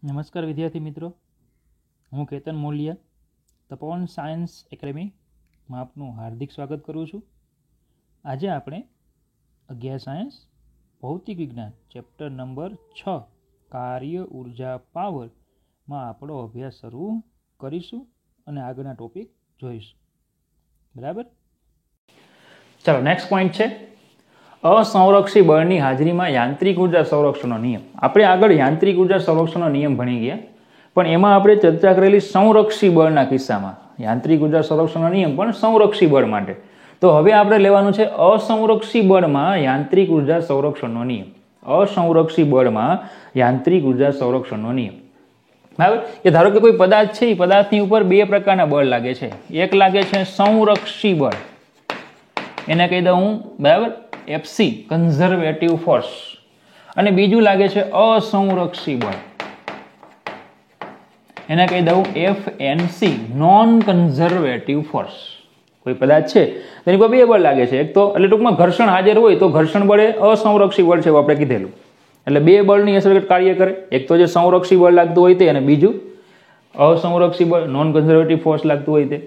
નમસ્કાર વિદ્યાર્થી મિત્રો, હું કેતન મોલિયા તપોવન સાયન્સ એકેડમીમાં આપનું હાર્દિક સ્વાગત કરું છું. આજે આપણે અગિયાર સાયન્સ ભૌતિક વિજ્ઞાન ચેપ્ટર નંબર 6 કાર્ય ઉર્જા પાવરમાં આપણો અભ્યાસ શરૂ કરીશું અને આગળના ટોપિક જોઈશું. બરાબર, ચાલો નેક્સ્ટ પોઈન્ટ છે અસંરક્ષી બળની હાજરીમાં યાંત્રિક ઉર્જા સંરક્ષણનો નિયમ. આપણે આગળ યાંત્રિક ઉર્જા સંરક્ષણનો નિયમ ભણી ગયા, પણ એમાં આપણે ચર્ચા કરેલી સંરક્ષી બળના કિસ્સામાં યાંત્રિક ઉર્જા સંરક્ષણનો નિયમ પણ સંરક્ષી બળ માટે. તો હવે આપણે લેવાનું છે અસંરક્ષી બળમાં યાંત્રિક ઉર્જા સંરક્ષણનો નિયમ. અસંરક્ષી બળમાં યાંત્રિક ઉર્જા સંરક્ષણનો નિયમ. બરાબર, કે ધારો કે કોઈ પદાર્થ છે, એ પદાર્થની ઉપર બે પ્રકારના બળ લાગે છે. એક લાગે છે સંરક્ષી બળ, એને કહી દઉં હું બરાબર FC કન્ઝર્વેટિવ ફોર્સ, અને બીજું લાગે છે અસંરક્ષી બળ, એને કહી દઉં FNC નોન કન્ઝર્વેટિવ ફોર્સ. કોઈ પદાર્થ છે તેની પર બે બળ લાગે છે, એક તો એટલે ટૂંકમાં ઘર્ષણ હાજર હોય તો ઘર્ષણ બળે અસંરક્ષી બળ છે, આપણે કીધેલું. એટલે બે બળની અસર કાર્ય કરે, એક તો જે સંરક્ષી બળ લાગતું હોય તે, અને બીજું અસંરક્ષી બળ નોન કન્ઝર્વેટિવ ફોર્સ લાગતું હોય તે.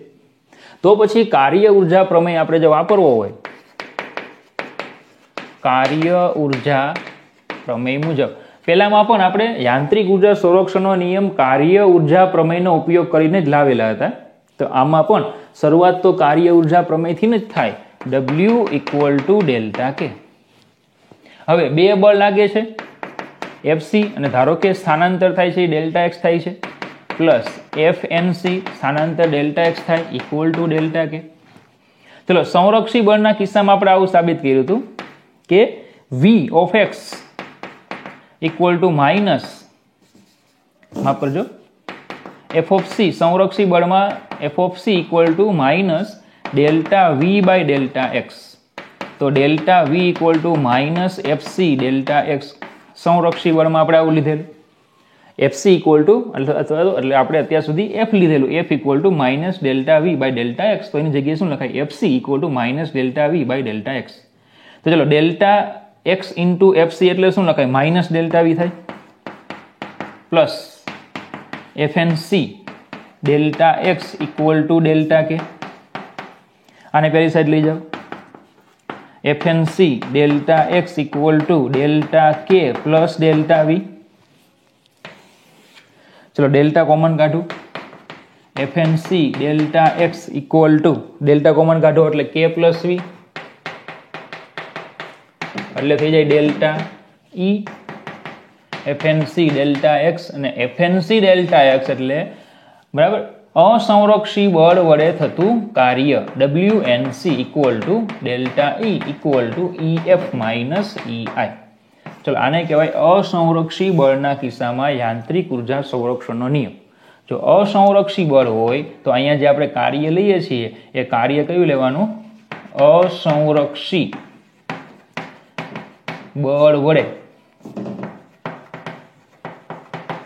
તો પછી કાર્ય ઉર્જા પ્રમેય આપણે જો વાપરવો હોય, કાર્ય ઉર્જા પ્રમેય મુજબ પહેલામાં પણ આપણે યાંત્રિક ઉર્જા સંરક્ષણનો નિયમ કાર્ય ઉર્જા પ્રમેયનો ઉપયોગ કરીને જ લાવેલા હતા. તો આમાં પણ શરૂઆત તો કાર્ય ઉર્જા પ્રમેયથી જ થાય, W = ડેલ્ટા કે. હવે બે બળ લાગે છે FC, અને ધારો કે સ્થાનાંતર થાય છે ડેલ્ટા x થાય છે, પ્લસ FNC સ્થાનાંતર ડેલ્ટા x થાય = ડેલ્ટા કે. ચલો, સંરક્ષી બળના કિસ્સામાં આપણે આવું સાબિત કર્યું હતું કે V of x = માઇનસ, માફ કરજો, F of C, સંરક્ષી બળમાં F of C = minus delta V by delta x. તો delta V = minus FC delta x. સંરક્ષી બળમાં આપણે આવું લીધેલું, FC એટલે આપણે અત્યાર સુધી F લીધેલું, F = minus delta V by delta x. તો એની જગ્યાએ શું લખાય? FC = minus delta V by delta x. તો ચલો, ડેલ્ટા x ઇન્ટુ FC એટલે શું લખાય? માઇનસ ડેલ્ટા V થાય, plus FNC delta x = delta કે. આને પેલી સાઈડ લઈ જાઓ, FNC ડેલ્ટા x = ડેલ્ટા કે પ્લસ ડેલ્ટા V. ચલો, ડેલ્ટા કોમન કાઢું, FNC delta x = delta common કાઢો એટલે k પ્લસ V, એટલે થઈ જાય delta E. FNC delta x અને FNC ડેલ્ટા x એટલે બરાબર અસંરક્ષી બળ વડે થતું કાર્ય WNC = delta E = EF minus EI. ચલો, આને કહેવાય અસંરક્ષી બળના કિસ્સામાં યાંત્રિક ઉર્જા સંરક્ષણનો નિયમ. જો અસંરક્ષી બળ હોય તો અહીંયા જે આપણે કાર્ય લઈએ છીએ એ કાર્ય કયું લેવાનું? અસંરક્ષી બળ વડે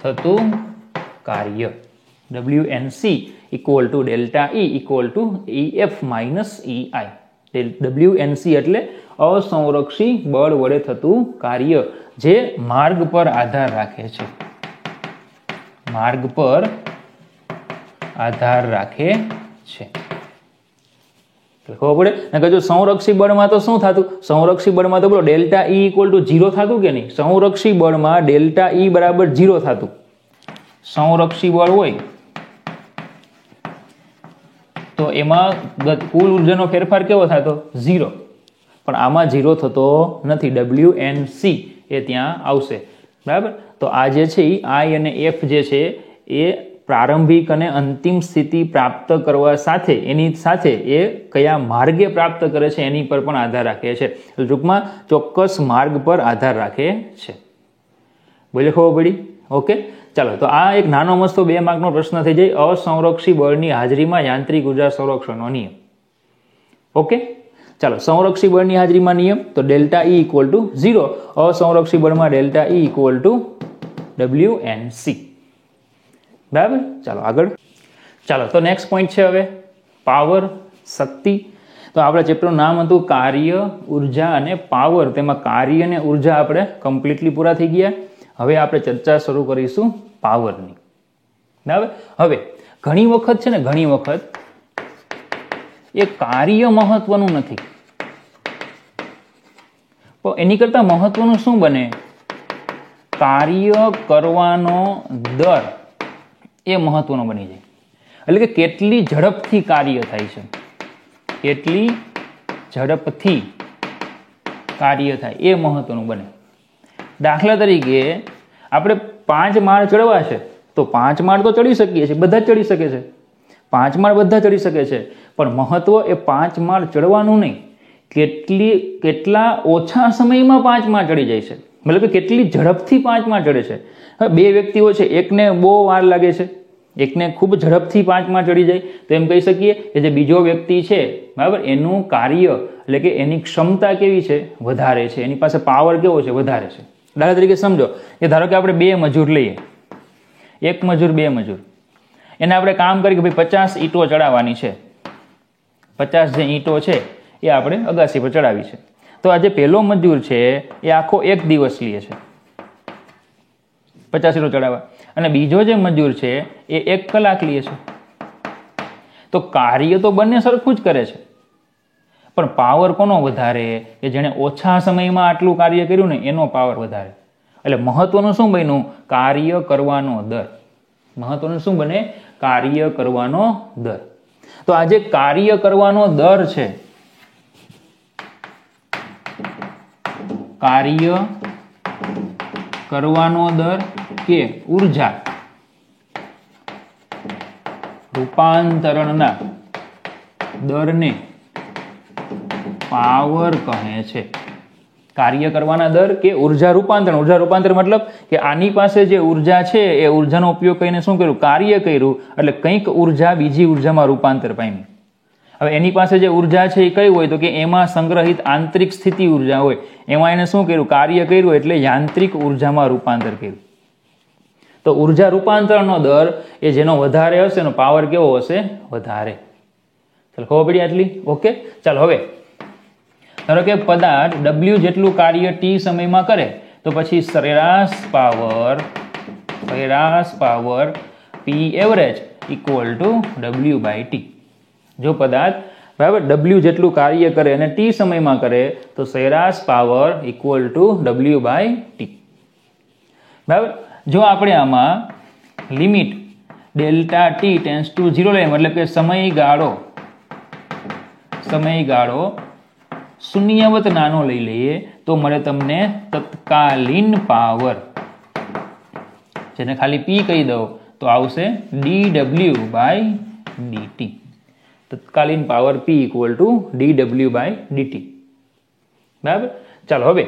થતું કાર્ય WNC = delta E = EF minus EI. WNC એટલે અસંરક્ષી બળ વડે થતું કાર્ય જે માર્ગ પર આધાર રાખે છે, માર્ગ પર આધાર રાખે છે. ખબર પડે ને? જો સંરક્ષી બળમાં તો શું થતું? સંરક્ષી બળમાં તો બોલો ડેલ્ટા E = 0 થતું કે નહીં? સંરક્ષી બળમાં ડેલ્ટા E બરાબર 0 થતું. સંરક્ષી બળ હોય તો એમાં કુલ ઉર્જાનો ફેરફાર કેવો થતો? 0. પણ આમાં 0 થતો નથી, WNC એ ત્યાં આવશે. બરાબર, તો આ જે છે I અને F જે છે એ પ્રારંભિક અને અંતિમ સ્થિતિ પ્રાપ્ત કરવા સાથે એની સાથે એ કયા માર્ગે પ્રાપ્ત કરે છે એની પર પણ આધાર રાખે છે. ટૂંકમાં ચોક્કસ માર્ગ પર આધાર રાખે છે. બોલે ખબર પડી? ઓકે, ચાલો, તો આ એક નાનો મસ્તો 2 માર્કનો પ્રશ્ન થઈ જાય, અસંરક્ષી બળની હાજરીમાં યાંત્રિક ઉર્જા સંરક્ષણનો નિયમ. ઓકે, ચાલો, સંરક્ષી બળની હાજરીમાં નિયમ તો ડેલ્ટા E = 0, અસંરક્ષી બળમાં ડેલ્ટા E = WNC. બરાબર, ચાલો આગળ. ચાલો, તો નેક્સ્ટ પોઈન્ટ છે હવે પાવર, શક્તિ. તો આપણા ચેપ્ટરનું નામ હતું કાર્ય, ઉર્જા અને પાવર. તેમાં કાર્ય અને ઉર્જા આપણે કમ્પ્લીટલી પૂરા થઈ ગયા. હવે આપણે ચર્ચા શરૂ કરીશું પાવરની. બરાબર. હવે ઘણી વખત છે ને, ઘણી વખત એ કાર્ય મહત્વનું નથી, પણ એની કરતા મહત્વનું શું બને, કાર્ય કરવાનો દર એ મહત્વનો બની જાય. એટલે કે કેટલી ઝડપથી કાર્ય થાય છે, કેટલી ઝડપથી કાર્ય થાય એ મહત્વનું બને. દાખલા તરીકે આપણે 5 માળ ચડવા છે તો 5 માળ તો ચડી શકીએ છીએ, બધા જ ચડી શકે છે, 5 માળ બધા ચડી શકે છે, પણ મહત્વ એ 5 માળ ચડવાનું નહીં, કેટલા ઓછા સમયમાં 5 માળ ચડી જાય છે, મતલબ કે કેટલી ઝડપથી 5 માળ ચડે છે. હવે 2 વ્યક્તિઓ છે, એકને બહુ વાર લાગે છે, એકને ખૂબ ઝડપથી 5 માળ ચડી જાય, તો એમ કહી શકીએ કે જે બીજો વ્યક્તિ છે, બરાબર, એનું કાર્ય એટલે કે એની ક્ષમતા કેવી છે, વધારે છે, એની પાસે પાવર કેવો છે, વધારે છે. દાખલા તરીકે સમજો કે ધારો કે આપણે 2 મજૂર લઈએ, 1 મજૂર 2 મજૂર, એને આપણે કામ કરી કે ભાઈ 50 ઈંટો ચડાવવાની છે, 50 જે ઈંટો છે એ આપણે અગાસી પર ચડાવી છે. તો આ જે પહેલો મજૂર છે એ આખો 1 દિવસ લે છે 50 ઈંટો ચડાવવા, અને બીજો જે મજૂર છે એ 1 કલાક લે છે. તો કાર્ય તો બંને સરખું જ કરે છે, પણ પાવર કોનો વધારે, કે જેણે ઓછા સમયમાં આટલું કાર્ય કર્યું ને એનો પાવર વધારે. એટલે મહત્વનું શું બન્યું, કાર્ય કરવાનો દર. મહત્વનું શું બને, કાર્ય કરવાનો દર. તો આ જે કાર્ય કરવાનો દર છે, કાર્ય કરવાનો દર કે ઉર્જા રૂપાંતરણના દરને પાવર કહે છે. કાર્ય કરવાના દર કે ઉર્જા રૂપાંતરણ. ઉર્જા રૂપાંતરણ મતલબ કે આની પાસે જે ઉર્જા છે એ ઉર્જાનો ઉપયોગ કરીને શું કર્યું, કાર્ય કર્યું, એટલે કંઈક ઉર્જા બીજી ઉર્જામાં રૂપાંતર પામી. હવે એની પાસે જે ઉર્જા છે એ કઈ હોય, તો કે એમાં સંગ્રહિત આંતરિક સ્થિતિ ઉર્જા હોય, એમાં એને શું કર્યું, કાર્ય કર્યું, એટલે યાંત્રિક ઉર્જામાં રૂપાંતર કર્યું. તો ઉર્જા રૂપાંતરણનો દર એ જેનો વધારે હશે એનો પાવર કેવો હશે, વધારે. ચાલો ખબર પડી આટલી? ઓકે. ચાલો હવે ધારો કે પદાર્થ W જેટલું કાર્ય T સમયમાં કરે તો પછી સરેરાશ power P average equal to W/T. જો પદાર્થ બરાબર W જેટલું કાર્ય કરે અને T સમયમાં કરે તો સરેરાશ પાવર ઇક્વલ ટુ W/T. બરાબર. જો આપણે આમાં limit delta T tends to 0 લઈએ, મતલબ કે સમયગાળો શૂન્યવત નાનો લઈ લઈએ તો મળે તમને તત્કાલીન પાવર, જેને ખાલી P કહી દો તો આવશે dW/dt. તત્કાલીન power P equal to dW/dt. બરાબર. ચાલો હવે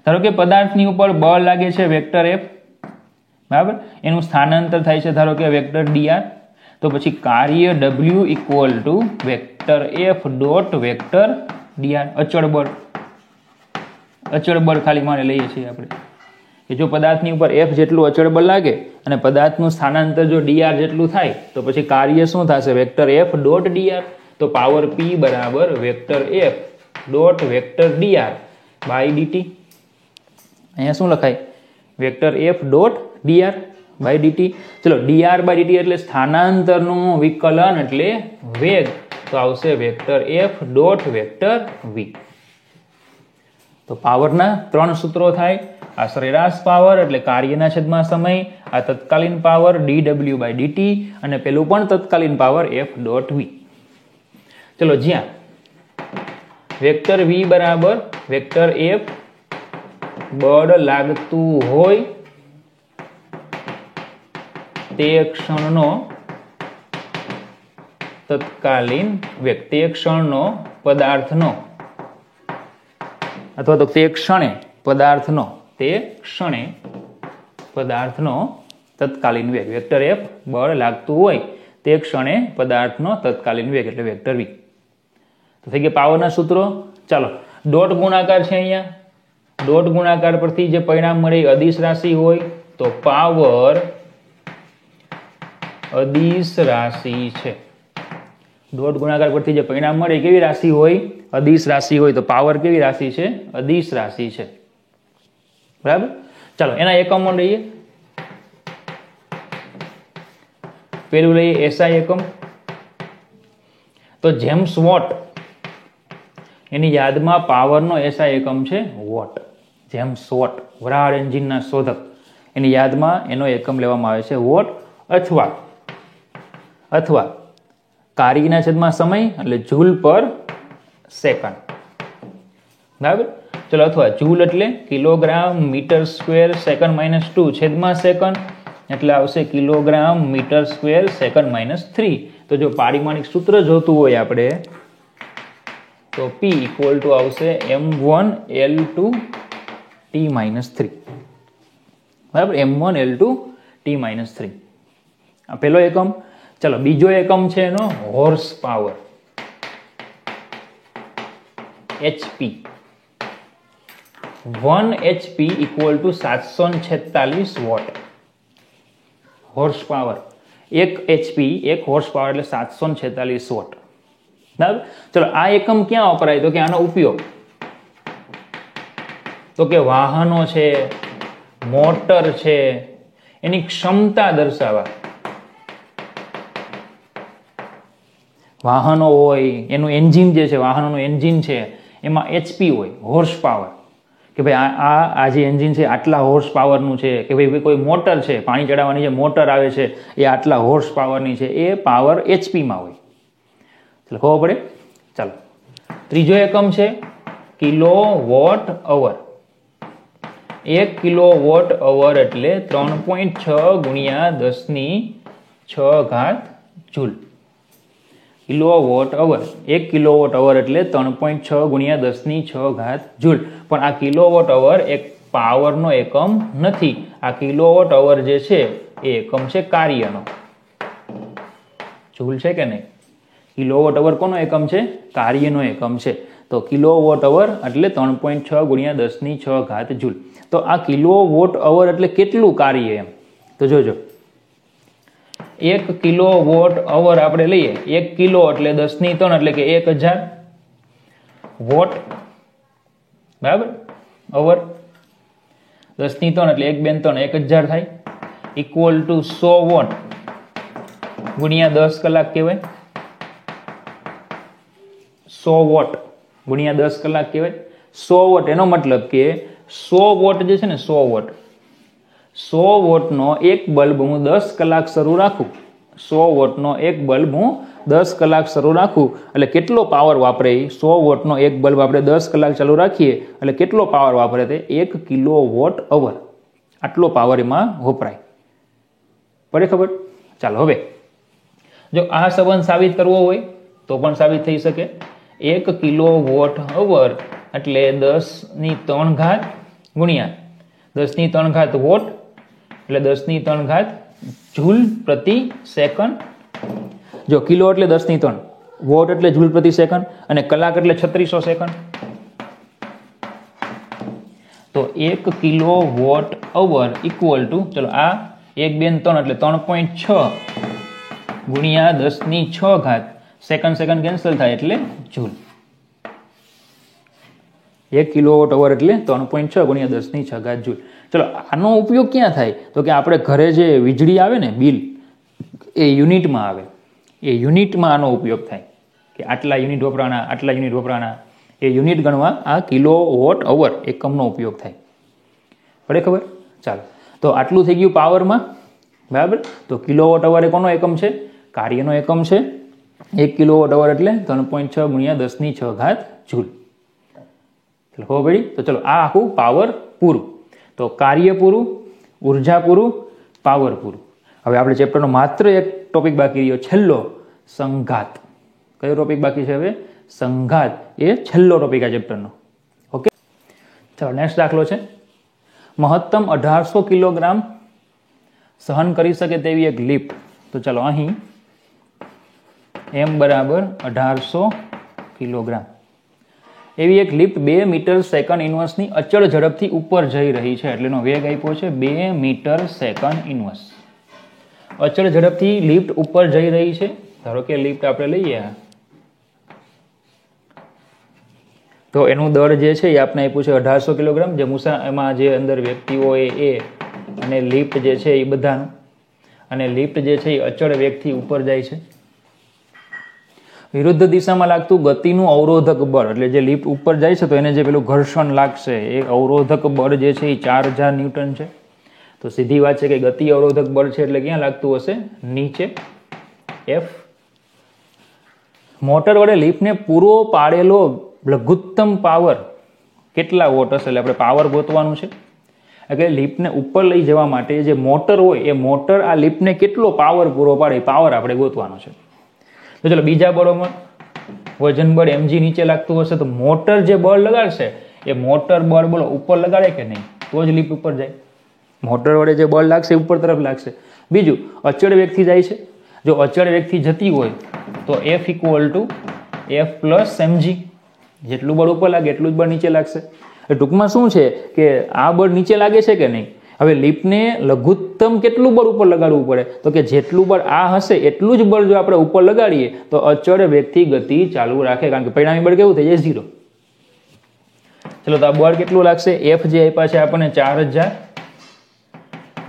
ધારો કે પદાર્થની ઉપર બળ લાગે છે વેક્ટર F, બરાબર, એનું સ્થાનાંતર થાય છે ધારો કે વેક્ટર dr, તો પછી કાર્ય W equal to vector F dot vector dr. અચળ બળ ખાલી મારે લઈએ છીએ આપણે કે જો પદાર્થની ઉપર F જેટલું અચળ બળ લાગે અને પદાર્થનું સ્થાનાંતર જો dr જેટલું થાય તો પછી કાર્ય શું થશે, વેક્ટર F ડોટ dr. તો પાવર P બરાબર vector F dot vector dr by dt. અહીંયા શું લખાય, vector F dot dr by dt. ચલો dr બાય dt એટલે સ્થાનાંતરનું વિકલન એટલે વેગ, તો આવશે vector F dot vector v. તો પાવરના 3 સૂત્રો થાય. આ સરેરાશ પાવર એટલે કાર્યના છેદમાં સમય, આ તત્કાલીન પાવર dW/dt, અને પેલું પણ તત્કાલીન પાવર F ડોટ v. ચલો જ્યાં વેક્ટર v બરાબર વેક્ટર F બળ લાગતું હોય તે ક્ષણનો તત્કાલીન વેગ, તે ક્ષણનો પદાર્થનો અથવા તો તે ક્ષણે પદાર્થનો તત્કાલીન વેગ. વેક્ટર F બળ લાગતું હોય તે ક્ષણે પદાર્થનો તત્કાલીન વેગ એટલે વેક્ટર v. તો થઈ ગયા પાવરના સૂત્રો. ચાલો ડોટ ગુણાકાર છે, અહીંયા ડોટ ગુણાકાર પરથી જે પરિણામ મળે અદિશ રાશિ હોય તો પાવર અદિશ રાશિ છે. ડોટ ગુણાકાર પરથી જે પરિણામ મળે કેવી રાશિ હોય, અદિશ રાશિ હોય, તો પાવર કેવી રાશિ છે, અદિશ રાશિ છે. બરાબર. ચાલો એના એકમો લઈએ. પેલું લઈએ SI એકમ. તો જેમ્સ વોટ એની યાદમાં પાવરનો SI એકમ છે વોટ. જેમ્સ વોટ વરાળ એન્જિનના શોધક એની યાદમાં એનો એકમ લેવામાં આવે છે વોટ, અથવા કાર્યના છેદમાં સમય એટલે જૂલ પર સેકન્ડ. બરાબર. ચલો, અથવા જૂલ એટલે કિલોગ્રામ મીટર સ્ક્વેર સેકન્ડ -2 છેદમાં સેકન્ડ એટલે આવશે કિલોગ્રામ મીટર સ્ક્વેર સેકન્ડ -3. તો જો પારિમાણિક સૂત્ર જોતું હોય આપણે તો P = આવશે m1L2T-3. બરાબર, m1L2T-3 આ પહેલો એકમ. ચલો, બીજો એકમ છે એનો horse power HP. 1 HP = 746 watt. Horse power 1 HP 1 horse power એટલે 746 વોટ. બરાબર. ચલો, આ એકમ ક્યાં વપરાય? તો કે આનો ઉપયોગ તો કે વાહનો છે, મોટર છે, એની ક્ષમતા દર્શાવવા. વાહનો હોય એનું એન્જિન જે છે, વાહનોનું એન્જિન છે એમાં HP હોય, હોર્સ પાવર, કે ભાઈ આ જે એન્જિન છે આટલા હોર્સ પાવરનું છે, કે ભાઈ કોઈ મોટર છે, પાણી ચડાવવાની જે મોટર આવે છે એ આટલા હોર્સ પાવરની છે, એ પાવર HP-માં હોય. ચાલો, ખબર પડે. ચાલો, ત્રીજો એકમ છે કિલોવોટ અવર. 1 કિલોવોટ અવર એટલે 3.6 × 10⁶ joule. Kilowatt hour 1 kilowatt hour એટલે 3.6 × 10⁶ જૂલ. પણ આ કિલોવોટ અવર એક પાવરનો એકમ નથી. આ કિલોવોટ અવર જે છે એ એકમ છે કાર્યનો. જૂલ છે કે નહીં? કિલોવોટ અવર કોનો એકમ છે? કાર્યનો એકમ છે. તો કિલોવોટ અવર એટલે 3.6 × 10⁶ જૂલ. તો આ કિલોવોટ અવર એટલે કેટલું કાર્ય એમ? તો જોજો, 1 કિલોવોટ અવર આપણે લઈએ, 1 કિલો એટલે 10⁻³ એટલે કે 1000 વોટ. બરાબર, અવર 10⁻³ એટલે 1 2 3 1000 થાય. ઇક્વલ ટુ 100 વોટ ગુણ્યા 10 કલાક કહેવાય. 100 વોટ ગુણ્યા 10 કલાક કહેવાય. 100 વોટ એનો મતલબ કે 100 વોટ જે છે ને, 100 વોટ, 100 વોટનો એક બલ્બ હું 10 કલાક શરૂ રાખું, 100 વોટનો એક બલ્બ હું 10 કલાક શરૂ રાખું એટલે કેટલો પાવર વાપરે? 100 વોટનો એક બલ્બ આપણે 10 કલાક ચાલુ રાખીએ એટલે કેટલો પાવર વાપરે? તે 1 કિલોવોટ અવર. આટલો પાવર એમાં વપરાય. પડે ખબર? ચાલો, હવે જો આ સંબંધ સાબિત કરવો હોય તો પણ સાબિત થઈ શકે. 1 કિલોવોટ અવર એટલે 10⁻³ ગુણ્યા 10⁻³ વોટ એટલે 10⁻³ જૂલ પ્રતિ સેકન્ડ. જો કિલો એટલે 10⁻³ વોટ એટલે જૂલ પ્રતિ સેકન્ડ અને કલાક એટલે 3600 સેકન્ડ. તો 1 કિલોવોટ અવર ઇક્વલ ટુ, ચલો આ 1 2 3 એટલે 3.6 ગુણ્યા 10⁶ સેકન્ડ કેન્સલ થાય એટલે જૂલ. 1 કિલોવોટ અવર એટલે 3.6 ગુણ્યા 10⁶ જૂલ. ચલો, આનો ઉપયોગ ક્યાં થાય? તો કે આપણે ઘરે જે વીજળી આવે ને, બિલ, એ યુનિટમાં આવે. એ યુનિટમાં આનો ઉપયોગ થાય કે આટલા યુનિટ વપરાણા, આટલા યુનિટ વપરાણા. એ યુનિટ ગણવા આ કિલોવોટ અવર એકમનો ઉપયોગ થાય. પડે ખબર? ચાલો, તો આટલું થઈ ગયું પાવરમાં. બરાબર. તો કિલોવોટ અવર એ કોનો એકમ છે? કાર્યનો એકમ છે. 1 કિલોવોટ અવર એટલે 3.6 ગુણ્યા 10⁶ જૂલ. ચલો, ખબર પડી? તો ચલો, આ આખું પાવર પૂરું. તો કાર્ય પૂરું, ઉર્જા પૂરું, પાવર પૂરું. હવે આપણે ચેપ્ટરનો માત્ર એક ટોપિક બાકી રહ્યો, છેલ્લો, સંઘાત. કયો ટોપિક બાકી છે હવે? સંઘાત. એ છેલ્લો ટોપિક આ ચેપ્ટરનો. ઓકે, ચાલો, નેક્સ્ટ દાખલો છે. મહત્તમ 1800 કિલોગ્રામ સહન કરી શકે તેવી એક લિફ્ટ. તો ચાલો, અહીં m = 1800 કિલોગ્રામ એવી એક લિફ્ટ 2 મીટર સેકન્ડ ઇન્વર્સની અચળ ઝડપથી ઉપર જઈ રહી છે. એટલે એનો વેગ આપ્યો છે 2 મીટર સેકન્ડ ઇન્વર્સ. અચળ ઝડપથી લિફ્ટ ઉપર જઈ રહી છે. ધારો કે લિફ્ટ આપણે લઈએ તો એનું દળ જે છે એ આપણે આપ્યું છે 1800 કિલોગ્રામ. જે એમાં જે અંદર વ્યક્તિઓ એ અને લિફ્ટ જે છે એ બધાનું. અને લિફ્ટ જે છે એ અચળ વેગથી ઉપર જાય છે. વિરુદ્ધ દિશામાં લાગતું ગતિનું અવરોધક બળ, એટલે જે લિફ્ટ ઉપર જાય છે તો એને જે પેલું ઘર્ષણ લાગશે એ અવરોધક બળ જે છે એ 4000 ન્યૂટન છે. તો સીધી વાત છે કે ગતિ અવરોધક બળ છે એટલે ક્યાં લાગતું હશે? નીચે, F. મોટર વડે લિફ્ટને પૂરો પાડેલો લઘુત્તમ પાવર કેટલા વોટ હશે? એટલે આપણે પાવર ગોતવાનું છે. એટલે લિફ્ટને ઉપર લઈ જવા માટે જે મોટર હોય એ મોટર આ લિફ્ટને કેટલો પાવર પૂરો પાડે એ પાવર આપણે ગોતવાનો છે. તો ચલો બીજા બળોમાં વજન બળ mg નીચે લાગતું હશે તો મોટર જે બળ લગાડશે એ મોટર બળ બોલો ઉપર લગાડે કે નહીં? તો જ લિફ્ટ ઉપર જાય. મોટર વડે જે બળ લાગશે ઉપર તરફ લાગશે. બીજું અચળ વેગથી જાય છે. જો અચળ વેગથી જતી હોય તો F = F + mg. જેટલું બળ ઉપર લાગે એટલું જ બળ નીચે લાગશે. ટૂંકમાં શું છે કે આ બળ નીચે લાગે છે કે નહીં? હવે લિફ્ટને લઘુત્તમ કેટલું બળ ઉપર લગાડવું પડે? તો કે જેટલું બળ આ હશે એટલું જ બળ જો આપણે ઉપર લગાડીએ તો અચળ વેગથી ગતિ ચાલુ રાખે, કારણ કે પરિણામી બળ કેવું થઈ જાય? 0. ચલો તો આ બળ કેટલું લાગશે? F જે આપ્યા છે આપણને 4000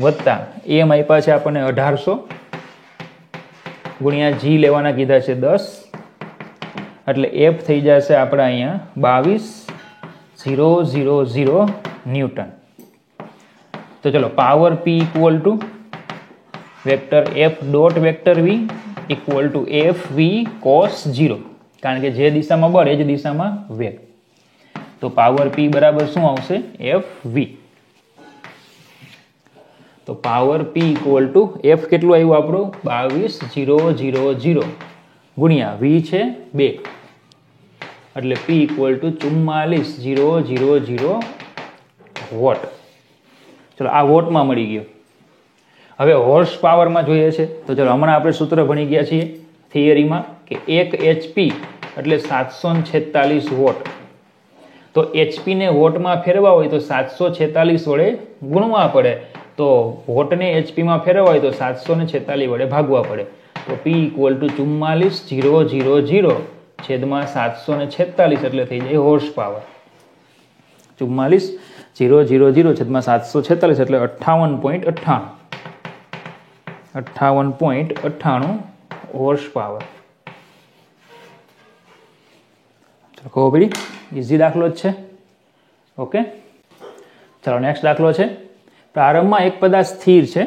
વત્તા m આપ્યા છે આપણને 1800 ગુણ્યા g લેવાના કીધા છે 10, એટલે F થઈ જશે આપણે અહીંયા 22,000 ન્યૂટન. તો ચલો power P = vector F dot vector V = FV cos 0, કારણ કે જે દિશામાં બળ એ જ દિશામાં વેગ. તો પાવર P બરાબર શું આવશે? FV. તો પાવર P = F કેટલું આવ્યું આપણું? 22,000 ગુણ્યા V છે 2, એટલે P = 44,000 વોટ. ચલો આ વોટમાં મળી ગયો. હવે હોર્સ પાવરમાં જોઈએ છે તો ચલો હમણાં આપણે સૂત્ર ભણી ગયા છીએ થિયરીમાં કે 1 HP એટલે 746 વોટ. તો HP ને વોટમાં ફેરવા હોય તો 746 વડે ગુણવા પડે, તો વોટને HP માં ફેરવવા હોય તો 746 વડે ભાગવા પડે. તો P = 44,000 છેદમાં 746 એટલે થઈ જાય હોર્સ પાવર. 44,000 છેદમાં 746 એટલે 58.98 હોર્સ પાવર. ખબર પડી? ઇઝી દાખલો જ છે. ઓકે, ચાલો નેક્સ્ટ દાખલો છે. પ્રારંભમાં એક પદાર્થ સ્થિર છે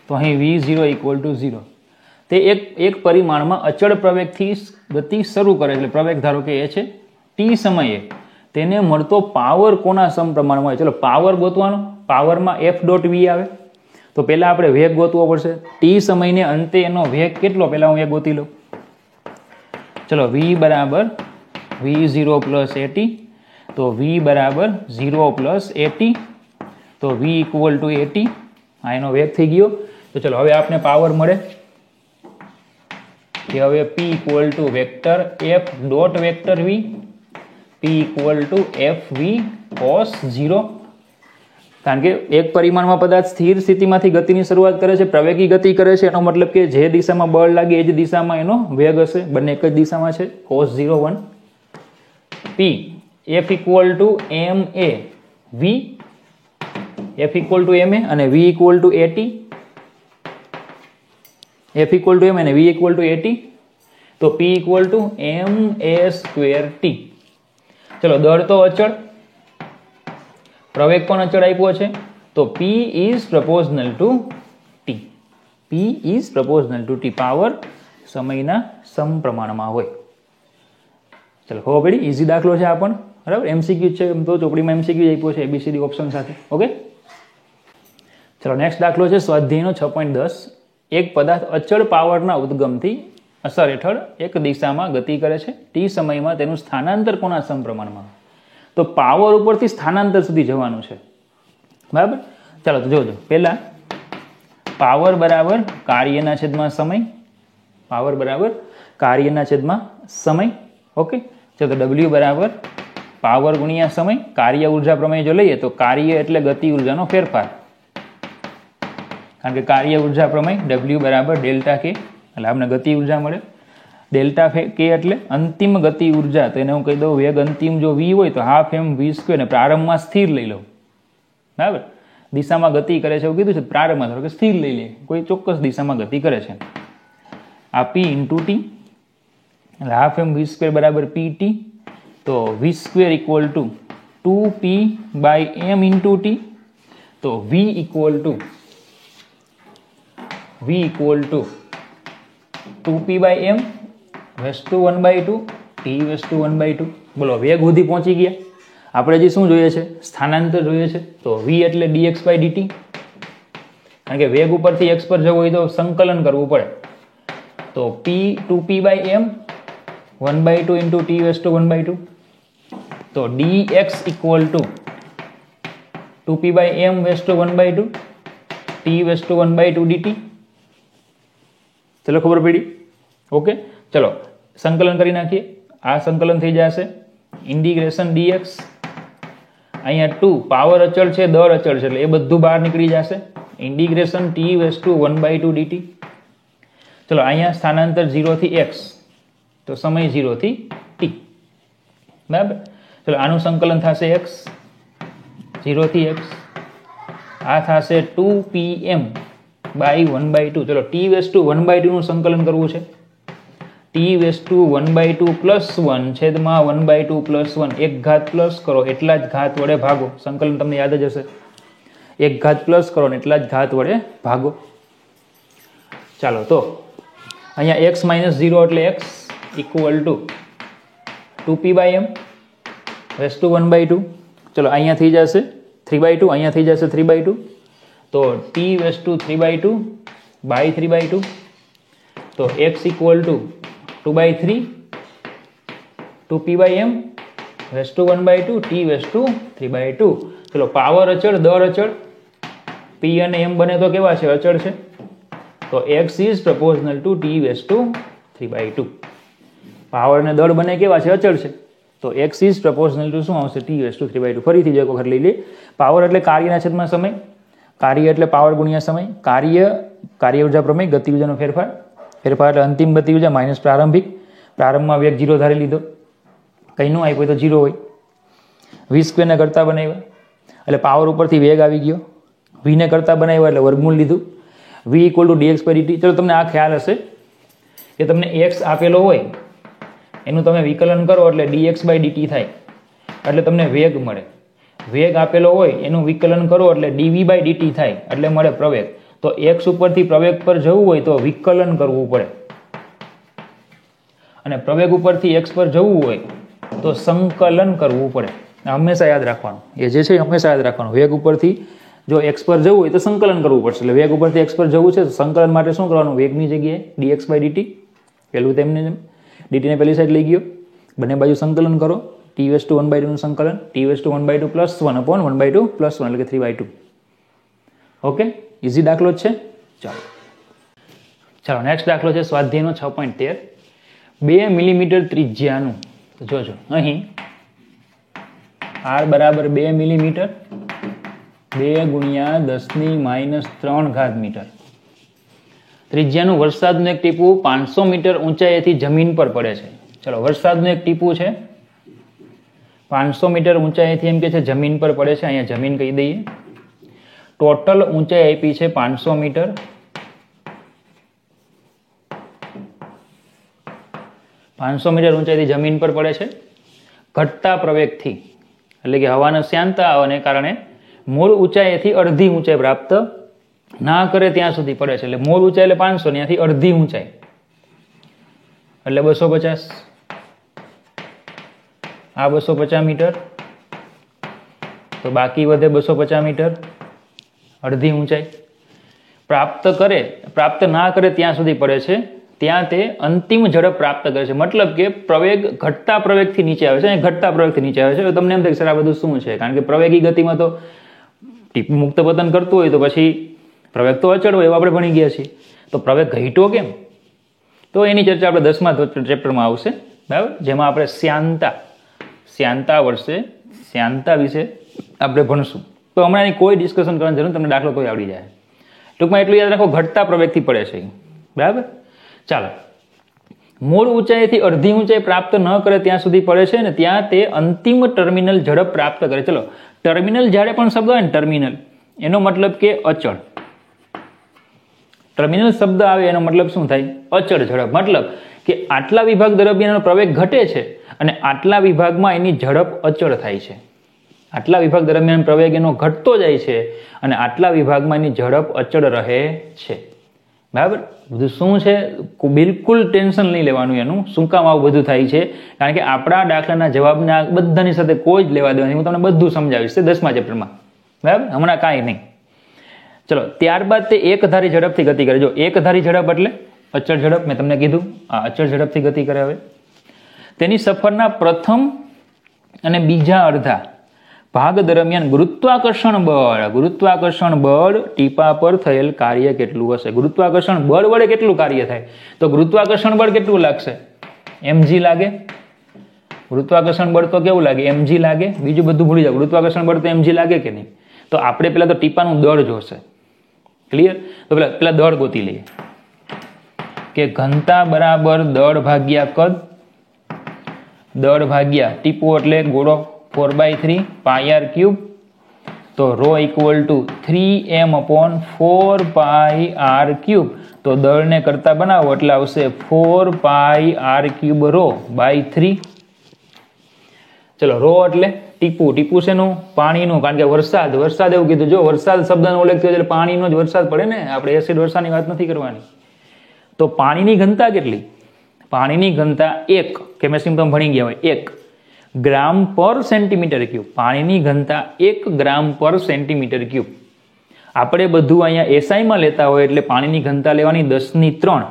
તો અહીં V0 = 0. તે એક પરિમાણમાં અચળ પ્રવેગથી ગતિ શરૂ કરે, એટલે પ્રવેગ ધારો કે એ છે. t સમયે તેને મળતો પાવર કોના સમપ્રમાણમાં હોય? ચલો પાવર ગોતવાનો. પાવરમાં F ડોટ V આવે તો પહેલા આપણે વેગ ગોતવો પડશે. t સમયને અંતે એનો વેગ કેટલો? પહેલા હું વેગ ગોતી લઉં. ચલો V બરાબર V0 + AT, તો V બરાબર 0 + AT, તો V = AT. આ એનો વેગ થઈ ગયો. તો ચલો હવે આપણે પાવર મળે કે હવે P = vector F dot vector V, P = FV cos 0, કારણ કે એક પરિમાણમાં પદાર્થ સ્થિર સ્થિતિમાંથી ગતિની શરૂઆત કરે છે, પ્રવેગી ગતિ કરે છે, એનો મતલબ કે જે દિશામાં બળ લાગે એ જ દિશામાં એનો વેગ હશે. બંને એક જ દિશામાં છે. cos 0 1. P F = MA V, F = MA અને V = AT. F = M અને V = AT. તો P = ma²T. ચલો દળ તો અચળ, પ્રવેગ પણ અચળ આપ્યો છે, તો P is proportional to T. P is proportional to T. Power સમયના સમપ્રમાણમાં હોય. ચલો ખબર પડી? ઇઝી દાખલો છે આ પણ, બરાબર. MCQ છે, એમ તો ચોપડીમાં MCQ આપ્યો છે ABCD ઓપ્શન સાથે. ઓકે, ચલો નેક્સ્ટ દાખલો છે સ્વાધ્યાયનો 6.10. એક પદાર્થ અચળ પાવરના ઉદ્ગમથી અસર હેઠળ એક દિશામાં ગતિ કરે છે. t સમયમાં તેનું સ્થાનાંતર કોના સમપ્રમાણમાં? તો પાવર ઉપરથી સ્થાનાંતર સુધી જવાનું છે, બરાબર. ચાલો તો જોજો. પહેલા પાવર બરાબર કાર્યના છેદમાં સમય. પાવર બરાબર કાર્યના છેદમાં સમય. ઓકે, ચાલો તો W બરાબર પાવર ગુણ્યા સમય. કાર્ય ઉર્જા પ્રમેય જો લઈએ તો કાર્ય એટલે ગતિ ઉર્જાનો ફેરફાર, કારણ કે કાર્ય ઉર્જા પ્રમેય W બરાબર ડેલ્ટા K, એટલે આપણે ગતિ ઉર્જા મળે. ડેલ્ટા K એટલે અંતિમ ગતિ ઉર્જા, તો એને હું કહી દઉં વેગ અંતિમ જો V હોય તો ½ m v², ને પ્રારંભમાં સ્થિર લઈ લઉં, બરાબર. દિશામાં ગતિ કરે છે એવું કીધું છે, પ્રારંભમાં ધારો કે સ્થિર લઈ લે, કોઈ ચોક્કસ દિશામાં ગતિ કરે છે. આ p ઇન્ટુ ટી એટલે હાફ એમ વી સ્ક્વેર બરાબર પી ટી, તો V square equal to 2p/m into T, તો v equal to 2p/m raise to 1/2 t raise to 1/2. બોલો વેગ સુધી પહોંચી ગયા. આપણે હજી શું જોઈએ છે? સ્થાનાંતર જોઈએ છે. તો v એટલે dx/dt, કારણ કે વેગ ઉપરથી x પર જવું હોય તો સંકલન કરવું પડે. તો 2p/m 1/2 into t raise to 1/2, તો dx equal to 2p/m raise to 1/2 t raise to 1/2 dt. ચલો ખબર પડી? ઓકે, ચલો સંકલન કરી નાખીએ. આ સંકલન થઈ જશે ઇન્ટિગ્રેશન dx. અહીંયા 2 પાવર અચળ છે, દર અચળ છે, એટલે એ બધું બહાર નીકળી જશે. Integration t raise to 1/2 dt. ચલો અહીંયા સ્થાનાંતર 0 થી x, તો સમય 0 થી t. બરાબર. ચલો આનું સંકલન થશે x 0 થી x, આ થશે 2pm/1/2. ચલો t રેઝ ટુ 1/2 નું સંકલન કરવું છે. t રેઝ ટુ 1/2 પ્લસ 1 છેદમાં 1/2 પ્લસ 1, એક ઘાત પ્લસ કરો એટલા જ ઘાત વડે ભાગો. સંકલન તમને યાદ જ હશે. એક ઘાત પ્લસ કરો ને એટલા જ ઘાત વડે ભાગો. ચાલો તો અહીંયા x - 0 એટલે x equal to 2p/m raise to 1/2. ચલો અહીંયા થઈ જશે 3/2, અહીંયા થઈ જશે 3/2, તો t રેઝ ટુ 3/2/3/2, તો x equal to 2/3 2p/m raise to 1/2 t raise to 3/2. ચલો પાવર અચળ, દર અચળ, p અને m બને તો કેવા છે? અચળ છે. તો x is proportional to t raise to 3/2. Power અને દર બને કેવા છે? અચળ છે. તો x ઇઝ પ્રપોઝનલ ટુ શું આવશે? t raise to 3/2. ફરીથી એક વખત લઈ લે. પાવર એટલે કાર્યના છેદમાં સમય, કાર્ય એટલે પાવર ગુણ્યા સમય, કાર્ય ઉર્જા પ્રમેય, ગતિ ઉર્જાનો ફેરફાર, ફેરફાર એટલે અંતિમ ગતિ ઉર્જા માઇનસ પ્રારંભિક. પ્રારંભમાં વેગ 0 ધારી લીધો, કંઈ ન આપ્યું તો 0 હોય. v સ્ક્વેરને કરતા બનાવ્યા એટલે પાવર ઉપરથી વેગ આવી ગયો, v ને કરતા બનાવ્યા એટલે વર્ગમૂળ લીધું, v ઇક્વલ ટુ dx/dt. ચલો તમને આ ખ્યાલ હશે કે તમને x આપેલો હોય એનું તમે વિકલન કરો એટલે dx/dt થાય, એટલે તમને વેગ મળે. વેગ આપેલો હોય એનું વિકલન કરો એટલે dv/dt થાય, એટલે મળે પ્રવેગ. તો x ઉપરથી પ્રવેગ પર જવું હોય તો વિકલન કરવું પડે, અને પ્રવેગ ઉપરથી x પર જવું હોય તો સંકલન કરવું પડે. હંમેશા યાદ રાખવાનું, એ જે છે હંમેશા યાદ રાખવાનું. વેગ ઉપરથી જો x પર જવું હોય તો સંકલન કરવું પડશે. એટલે વેગ ઉપરથી x પર જવું છે તો સંકલન માટે શું કરવાનું? વેગની જગ્યાએ dx/dt, પેલું તેમને જેમ dt ને પેલી સાઈડ લઈ ગયો, બંને બાજુ સંકલન કરો. t રેઝ ટુ 1/2 નું સંકલન, t raise to 1/2 plus 1 upon 1/2 plus 1 એટલે કે 3/2. ઓકે, ઇઝી દાખલો જ છે. ચાલો નેક્સ્ટ દાખલો છે સ્વાધ્યાયનો 6.13. 2 મિલીમીટર ત્રિજ્યાનું, જોજો અહીં r બરાબર 2 મિલીમીટર, 2 ગુણ્યા 10⁻³ મીટર. ત્રિજ્યાનું વરસાદનું એક ટીપું 500 મીટર ઊંચાઈથી જમીન પર પડે છે. ચલો વરસાદનું એક ટીપું છે 500 મીટર ઊંચાઈથી, એમ કે છે જમીન પર પડે છે. અહીંયા જમીન કહી દઈએ. ટોટલ ઊંચાઈ આપી છે 500 મીટર. મીટર ઊંચાઈથી જમીન પર પડે છે. ઘટતા પ્રવેગથી, એટલે કે હવાના શ્યાનતા આવવાને કારણે મૂળ ઊંચાઈથી અડધી ઊંચાઈ પ્રાપ્ત ના કરે ત્યાં સુધી પડે છે. એટલે મૂળ ઊંચાઈ એટલે 500, ત્યાંથી અડધી ઊંચાઈ એટલે 250. આ 250 મીટર, તો બાકી વધે 250 મીટર અડધી ઊંચાઈ. પ્રાપ્ત ના કરે ત્યાં સુધી પડે છે, ત્યાં તે અંતિમ ઝડપ પ્રાપ્ત કરે છે. મતલબ કે પ્રવેગ ઘટતા પ્રવેગથી નીચે આવે છે, અને ઘટતા પ્રવેગથી નીચે આવે છે. તમને એમ થાય કે સર આ બધું શું છે? કારણ કે પ્રવેગી ગતિમાં તો ટીપું મુક્ત પતન કરતું હોય તો પછી પ્રવેગ તો અચળ હોય, એવું આપણે ભણી ગયા છીએ. તો પ્રવેગ ઘટ્યો કેમ? તો એની ચર્ચા આપણે 10મા ચેપ્ટરમાં આવશે, બરાબર, જેમાં આપણે શ્યાનતા વિશે આપણે ભણશું. તો હમણાં એની કોઈ ડિસ્કશન કરવાની જરૂર, તમને દાખલો કોઈ આવડી જાય. ટૂંકમાં એટલું યાદ રાખો, ઘટતા પ્રવેગથી પડે છે, બરાબર. ચાલો, મૂળ ઊંચાઈથી અડધી ઊંચાઈ પ્રાપ્ત ન કરે ત્યાં સુધી પડે છે, ને ત્યાં તે અંતિમ ટર્મિનલ ઝડપ પ્રાપ્ત કરે. ચલો ટર્મિનલ જ્યારે પણ શબ્દ હોય ને ટર્મિનલ, એનો મતલબ કે અચળ. ટર્મિનલ શબ્દ આવે એનો મતલબ શું થાય? અચળ ઝડપ. મતલબ કે આટલા વિભાગ દરમિયાન એનો પ્રવેગ ઘટે છે અને આટલા વિભાગમાં એની ઝડપ અચળ થાય છે. આટલા વિભાગ દરમિયાન પ્રવેગ એનો ઘટતો જાય છે અને આટલા વિભાગમાં એની ઝડપ અચળ રહે છે. બરાબર? બધું શું છે? બિલકુલ ટેન્શન નહીં લેવાનું એનું. શું કામ આવું બધું થાય છે? કારણ કે આપણા દાખલાના જવાબના બધાની સાથે કોઈ જ લેવા દેવા નહીં. હું તમને બધું સમજાવીશ 10મા ચેપ્ટરમાં. બરાબર? હમણાં કાંઈ નહીં. ચલો, ત્યારબાદ તે એકધારી ઝડપથી ગતિ કરે. જો એકધારી ઝડપ એટલે અચળ ઝડપ, મેં તમને કીધું આ અચળ ઝડપથી ગતિ કરે. હવે તેની સફરના પ્રથમ અને બીજા અડધા ભાગ દરમિયાન ગુરુત્વાકર્ષણ બળ ટીપા પર થયેલ કાર્ય કેટલું હશે? ગુરુત્વાકર્ષણ બળ વડે કેટલું કાર્ય થાય? તો ગુરુત્વાકર્ષણ બળ કેટલું લાગશે? mg લાગે. ગુરુત્વાકર્ષણ બળ તો કેવું લાગે? mg લાગે. બીજું બધું ભૂલી જાવ, ગુરુત્વાકર્ષણ બળ તો mg લાગે કે નહીં? તો આપણે પેલા તો ટીપાનું દળ જોશે. ક્લિયર? તો પેલા દળ ગોતી લઈએ કે ઘનતા બરાબર દળ ભાગ્યા કદ, દળ ભાગ્યા ટીપો એટલે ગોળો 4/3 πr³. તો ρ ઇક્વલ ટુ 3m/4πr³. તો દળને કરતા બનાવો એટલે આવશે 4πr³ ρ/3. ચલો, ρ એટલે ટીપું શેનું? પાણીનું. કારણ કે વરસાદ એવું કીધું. જો વરસાદ શબ્દનો ઉલ્લેખ થયો એટલે પાણીનો જ વરસાદ પડે ને. આપણે એસિડ વર્ષાની વાત નથી કરવાની. તો પાણીની ઘનતા કેટલી? પાણીની ઘનતા 1, કેમેસ્ટ્રીમાં તમે ભણી ગયા હોય, 1 ગ્રામ પર સેન્ટીમીટર ક્યુબ. પાણીની ઘનતા 1 ગ્રામ પર સેન્ટીમીટર ક્યુબ. આપણે બધું અહીંયા એસઆઈમાં લેતા હોય એટલે પાણીની ઘનતા લેવાની 10⁻³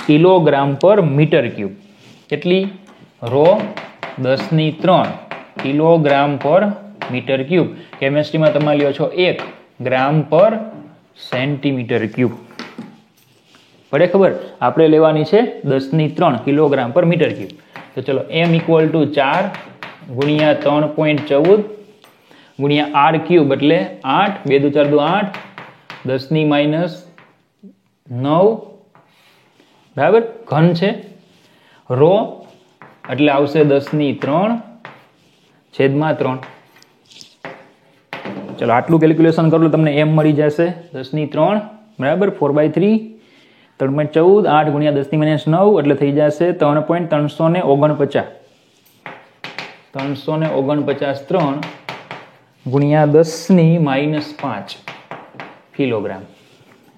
કિલોગ્રામ પર મીટર ક્યુબ. કેટલી? ρ 10⁻³ કિલોગ્રામ પર મીટર ક્યુબ. કેમેસ્ટ્રીમાં તમે લ્યો છો 1 ગ્રામ પર સેન્ટીમીટર ક્યુબ. પડે ખબર? આપણે લેવાની છે 10⁻³ કિલોગ્રામ પર મીટર ક્યુબ. તો ચલો, m ઇક્વલ ટુ 4 ગુણ્યા 3.14 ગુણ્યા r³ એટલે 8, 2 દુ 4 દુ 8, 10⁻⁹. બરાબર? ઘન છે. ρ એટલે આવશે 10⁻³ ચલો, આટલું કેલ્ક્યુલેશન કરો તમને m મળી જશે 10⁻³ બરાબર 4/3 3.14 8 ગુણ્યા 10⁻⁹ એટલે થઈ જશે 3.349 3 ગુણ્યા 10⁻5 કિલોગ્રામ.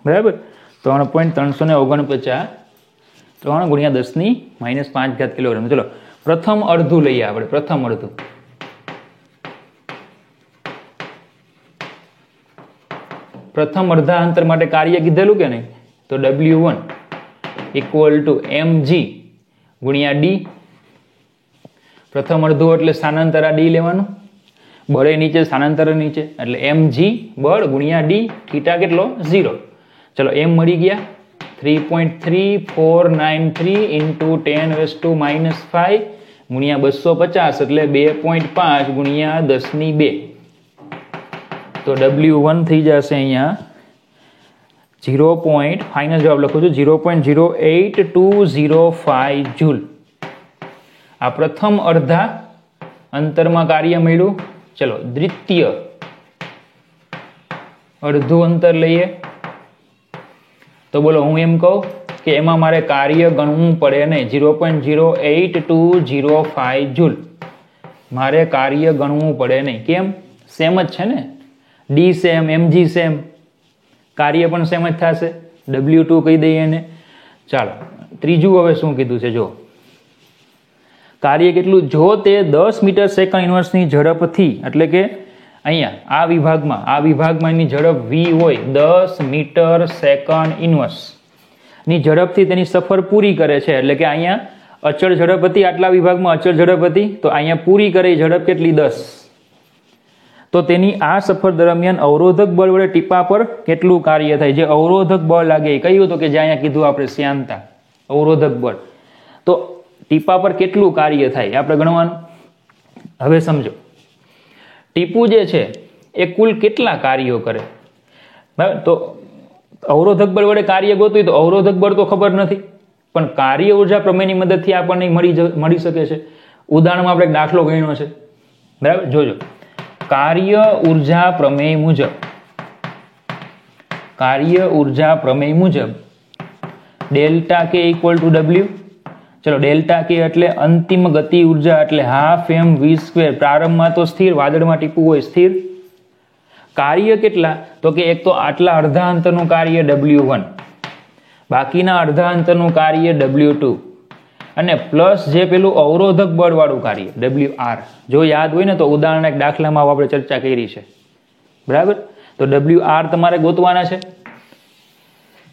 બરાબર? 3.349 3 ગુણ્યા 10⁻5 કિલોગ્રામ. ચલો, પ્રથમ અડધું લઈએ આપણે. પ્રથમ અડધા અંતર માટે કાર્ય કીધેલું કે નહીં? તો W1 ઇક્વલ ટુ mg ગુણ્યા d. પ્રથમ અડધું એટલે સ્થાનાંતર આ d લેવાનું. બળે નીચે, સ્થાનાંતર નીચે એટલે mg બળ ગુણ્યા d. થીટા કેટલો? 0. ચલો, m મળી ગયા 3.3493 ઇન્ટુ 10⁻⁵ ગુણ્યા 250 એટલે 2.5 ગુણ્યા 10⁻2. તો W1 થઈ જશે અહીંયા 0. ફાઇનલ જવાબ લખું છું 0.08205 જૂલ. આ પ્રથમ અડધા અંતરમાં કાર્ય મળ્યું. ચલો, દ્વિતીય અડધું અંતર લઈએ. તો બોલો, હું એમ કહું કે એમાં મારે કાર્ય ગણવું પડે નહીં. 0.08205 જૂલ મારે કાર્ય ગણવું પડે નહીં. કેમ? સેમ જ છે ને. ડી સેમ, mg સેમ, કાર્ય પણ સેમ જ થશે. W2 કહી દઈએ એને. ચાલો, ત્રીજું હવે શું કીધું છે? જો કાર્ય કેટલું? જો તે 10 મીટર સેકન્ડ ઇન્વર્સની ઝડપથી, એટલે કે અહીંયા આ વિભાગમાં એની ઝડપ v હોય, 10 મીટર સેકન્ડ ઇન્વર્સ ની ઝડપથી તેની સફર પૂરી કરે છે. એટલે કે અહીંયા અચળ ઝડપ હતી, આટલા વિભાગમાં અચળ ઝડપ હતી, તો અહીંયા પૂરી કરે ઝડપ કેટલી? 10. તો તેની આ સફર દરમિયાન અવરોધક બળ વડે ટીપા પર કેટલું કાર્ય થાય? જે અવરોધક બળ લાગે એ કયું? તો કે જે અહીંયા કીધું આપણે શ્યાનતા, અવરોધક બળ. તો ટીપા પર કેટલું કાર્ય થાય આપણે ગણવાનું. હવે સમજો, ટીપું જે છે એ કુલ કેટલા કાર્યો કરે? બરાબર? તો અવરોધક બળ વડે કાર્ય ગોતવું તો અવરોધક બળ તો ખબર નથી, પણ કાર્ય ઉર્જા પ્રમેયની મદદથી આપણને મળી શકે છે. ઉદાહરણમાં આપણે એક દાખલો ગણ્યો છે. બરાબર? જોજો, કાર્ય ઉર્જા પ્રમેય મુજબ કાર્ય ઉર્જા પ્રમેય મુજબ ડેલ્ટા કે ઇક્વલ ટુ ડબલ્યુ. ચલો ડેલ્ટા કે એટલે અંતિમ ગતિ ઉર્જા એટલે હાફ એમ વી સ્ક્વેર. પ્રારંભમાં તો સ્થિર, વાદળમાં ટીપું હોય સ્થિર. કાર્ય કેટલા? તો કે એક તો આટલા અડધા અંતરનું કાર્ય W1, બાકીના અડધા અંતરનું કાર્ય W2 અને પ્લસ જે પેલું અવરોધક બળવાળું કાર્ય WR. જો યાદ હોય ને તો ઉદાહરણ એક દાખલામાં આપણે ચર્ચા કરી છે, બરાબર. તો WR તમારે ગોતવાના છે.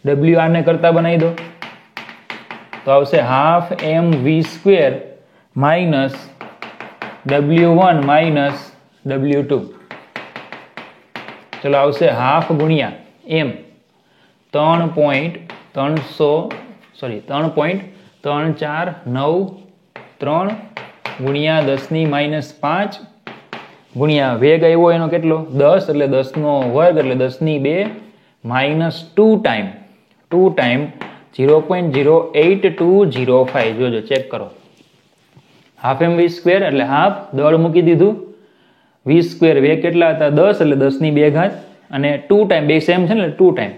WR ને કરતા બનાવી દો તો આવશે half M V square minus W1 minus W2. ચલો આવશે હાફ ગુણ્યા એમ 3.3493 ગુણ્યા 10⁻5 ગુણ્યા વેગ આવ્યો એનો કેટલો 10 એટલે 10નો વર્ગ એટલે 10⁻2 માઇનસ 2 ટાઈમ 0.08205. જોજો ચેક કરો. હાફ એમ વી સ્ક્વેર એટલે હાફ, દળ મૂકી દીધું. વી સ્ક્વેર વેગ કેટલા હતા 10 એટલે 10⁻2 અને 2 ટાઈમ, બે સેમ છે ને 2 ટાઈમ.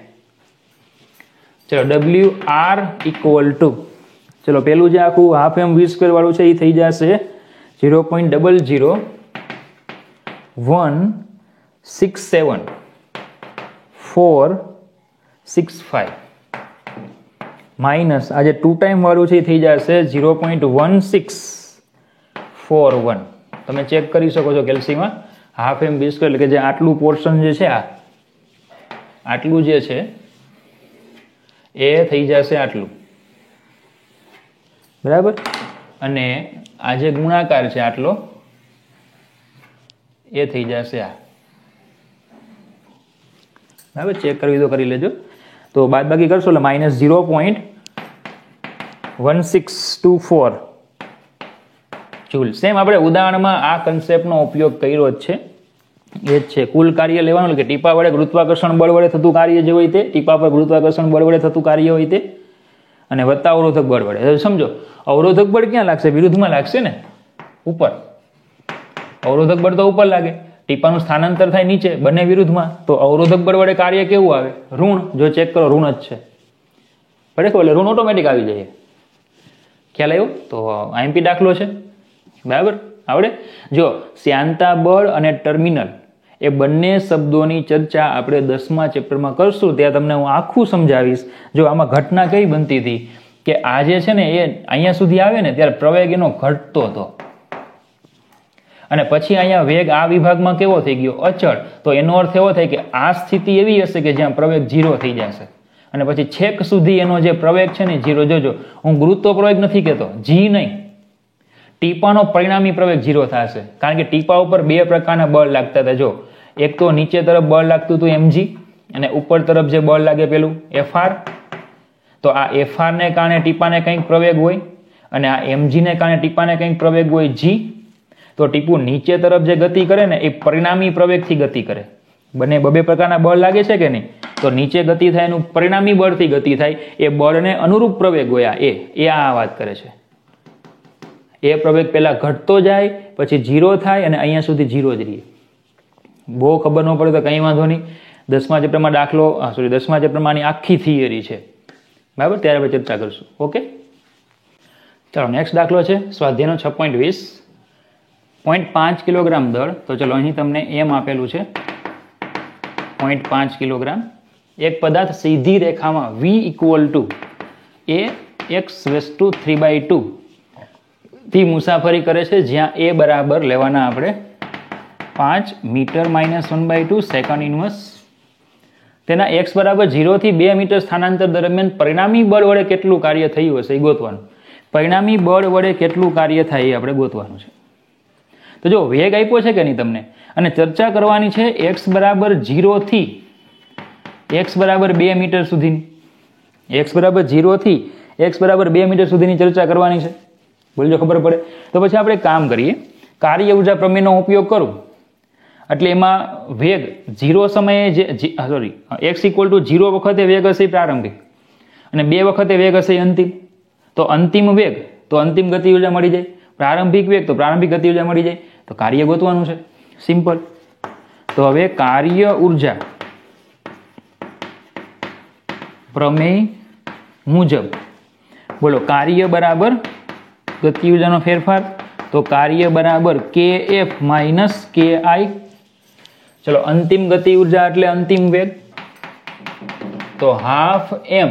ચલો WR ઇક્વલ ટુ, ચલો પેલું જે આખું હાફ એમ વી સ્ક્વેર વાળું છે એ થઈ જશે 0.00167,465 માઇનસ આ જે 2 ટાઈમ વાળું છે એ થઈ જશે 0.1641. તમે ચેક કરી શકો છો કેલ્સીમાં. હાફ એમ વી સ્ક્વેર એટલે કે જે આટલું પોર્શન જે છે, આટલું જે છે એ થઈ જશે આટલું, બરાબર. અને આ જે ગુણાકાર છે આટલો એ થઈ જશે આ, બરાબર. ચેક કરવી તો કરી લેજો. તો બાદ બાકી કરશો એટલે માઇનસ 0.1624 જૂલ. સેમ આપણે ઉદાહરણમાં આ કન્સેપ્ટનો ઉપયોગ કર્યો જ છે. એ જ છે કુલ કાર્ય લેવાનું કે ટીપા વડે ગુરુત્વાકર્ષણ બળ વડે થતું કાર્ય જે હોય તે, ટીપા પર ગુરુત્વાકર્ષણ બળ વડે થતું કાર્ય હોય તે, અને વત્તા અવરોધક બળ વડે. સમજો અવરોધક બળ ક્યાં લાગશે? વિરુદ્ધમાં લાગશે ને, ઉપર. અવરોધક બળ તો ઉપર લાગે, ટીપાનું સ્થાનાંતર થાય નીચે, બંને વિરુદ્ધમાં. તો અવરોધક બળ વડે કાર્ય કેવું આવે? ઋણ. જો ચેક કરો ઋણ જ છે, બરાબર. એટલે ઋણ ઓટોમેટિક આવી જાય. ખ્યાલ આવ્યો? તો આઈએમપી દાખલો છે, બરાબર. આવડે? જો શ્યાનતા બળ અને ટર્મિનલ એ બંને શબ્દોની ચર્ચા આપણે 10મા ચેપ્ટરમાં કરશું, ત્યાં તમને હું આખું સમજાવીશ. જો આમાં ઘટના કઈ બનતી હતી કે આ જે છે ને એ અહીંયા સુધી આવે ને ત્યારે પ્રવેગ એનો ઘટતો હતો, અને પછી અહીંયા વેગ આ વિભાગમાં કેવો થઈ ગયો? અચળ. તો એનો અર્થ એવો થાય કે આ સ્થિતિ એવી હશે કે જ્યાં પ્રવેગ 0 થઈ જશે, અને પછી છેક સુધી એનો જે પ્રવેગ છે ને 0. જોજો હું ગુરુત્વ પ્રવેગ નથી કહેતો, જી નહીં, ટીપાનો પરિણામી પ્રવેગ 0 થશે. કારણ કે ટીપા ઉપર બે પ્રકારના બળ લાગતા હતા. જો એક તો નીચે તરફ બળ લાગતું હતું mg, અને ઉપર તરફ જે બળ લાગે પેલું fr. તો આ fr ને કારણે ટીપાને કંઈક પ્રવેગ હોય, અને આ mg ને કારણે ટીપાને કંઈક પ્રવેગ હોય g. તો ટીપું નીચે તરફ જે ગતિ કરે ને એ પરિણામી પ્રવેગથી ગતિ કરે. બંને બે પ્રકારના બળ લાગે છે કે નહીં? તો નીચે ગતિ થાય એનું પરિણામી બળથી ગતિ થાય, એ બળને અનુરૂપ પ્રવેગ હોય એ આ વાત કરે છે. એ પ્રવેગ પહેલા ઘટતો જાય, પછી 0 થાય, અને અહીંયા સુધી 0 જ રહે. બહુ ખબર ન પડે તો કંઈ વાંધો નહીં. 10મા ચેપ્ટરમાં દાખલો 10મા ચેપ્ટરમાં આની આખી થિયરી છે, બરાબર. ત્યારે આપણે ચર્ચા કરશું. ઓકે, ચાલો નેક્સ્ટ દાખલો છે સ્વાધ્યાયનો 6.20. 0.5 કિલોગ્રામ દળ. તો ચલો અહીં તમને એમ આપેલું છે 0.5 કિલોગ્રામ. એક પદાર્થ સીધી રેખામાં v ઇક્વલ ટુ ax⁵ થી મુસાફરી કરે છે, જ્યાં a બરાબર લેવાના આપણે 5 મીટર -1/2 સેકન્ડ ઇન્વર્સ. તેના x બરાબર 0 થી 2 મીટર સ્થાનાંતર દરમિયાન પરિણામી બળ વડે કેટલું કાર્ય થયું હશે એ ગોતવાનું. પરિણામી બળ વડે કેટલું કાર્ય થાય એ આપણે ગોતવાનું છે. તો જો વેગ આપ્યો છે કે નહીં તમને, અને ચર્ચા કરવાની છે x બરાબર 0 થી x બરાબર 2 મીટર સુધીની. x બરાબર 0 થી x બરાબર 2 મીટર સુધીની ચર્ચા કરવાની છે. બોલજો ખબર પડે. તો પછી આપણે કામ કરીએ, કાર્ય ઉર્જા પ્રમેયનો ઉપયોગ કરું એટલે એમાં વેગ 0 સમયે x ઇક્વલ ટુ 0 વખતે વેગ હશે પ્રારંભિક, અને 2 વખતે વેગ હશે અંતિમ. તો અંતિમ વેગ તો અંતિમ ગતિ ઉર્જા મળી જાય, પ્રારંભિક વેગ તો પ્રારંભિક ગતિ ઉર્જા મળી જાય. તો કાર્ય ગોતવાનું છે, સિમ્પલ. તો હવે કાર્ય ઉર્જા પ્રમેય મુજબ બોલો કાર્ય બરાબર ગતિ ઉર્જાનો ફેરફાર, તો કાર્ય બરાબર kF માઇનસ ki. ચલો અંતિમ ગતિ ઉર્જા એટલે અંતિમ વેગ, તો half m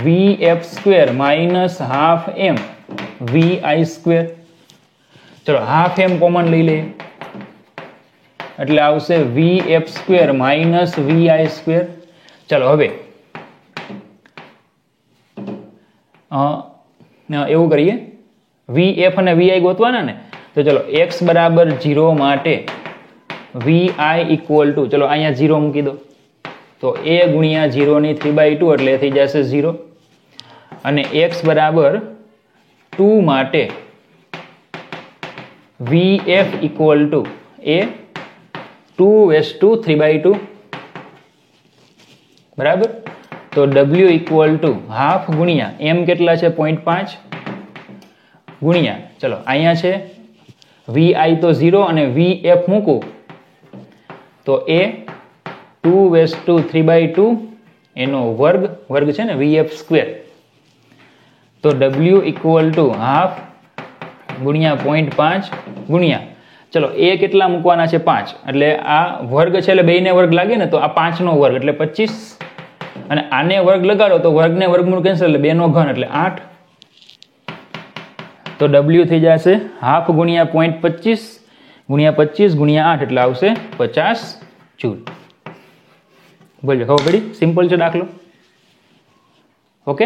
vf² minus half m vi². ચલો હાફ m કોમન લઈ લઈએ એટલે આવશે vf² માઇનસ vi². ચલો હવે એવું કરીએ, vf અને vi ગોતવાના ને, તો ચલો x બરાબર 0 માટે vi ઇક્વલ ટુ, ચલો અહીંયા 0 મૂકી દો, તો a ગુણ્યા 0 ની 3/2 એટલે થઈ જશે 0. અને x બરાબર 2 માટે vf ઇક્વલ ટુ a 2/3/2 બરાબર. તો w ઇક્વલ ટુ હાફ ગુણ્યા m કેટલા છે 0.5 ગુણ્યા, ચલો અહીંયા છે vi તો 0 અને vf મૂકું તો a 2/3/2 એનો વર્ગ છે ને vf². તો w ઇક્વલ ટુ હાફ ગુણ્યા 0.5 ગુણ્યા, ચલો a કેટલા મૂકવાના છે 5, એટલે આ વર્ગ છે એટલે બેયને વર્ગ લાગે ને, તો આ 5 નો વર્ગ એટલે 25, અને આને વર્ગ લગાડો તો વર્ગને વર્ગમૂળ કેન્સલ એટલે 2 નો ઘન એટલે 8. તો w થઈ જશે હાફ ગુણ્યા 0.25 ગુણ્યા 25 ગુણ્યા 8 એટલે આવશે 50 જૂલ. બોલો ખબર પડી? સિમ્પલ છે દાખલો. ઓકે.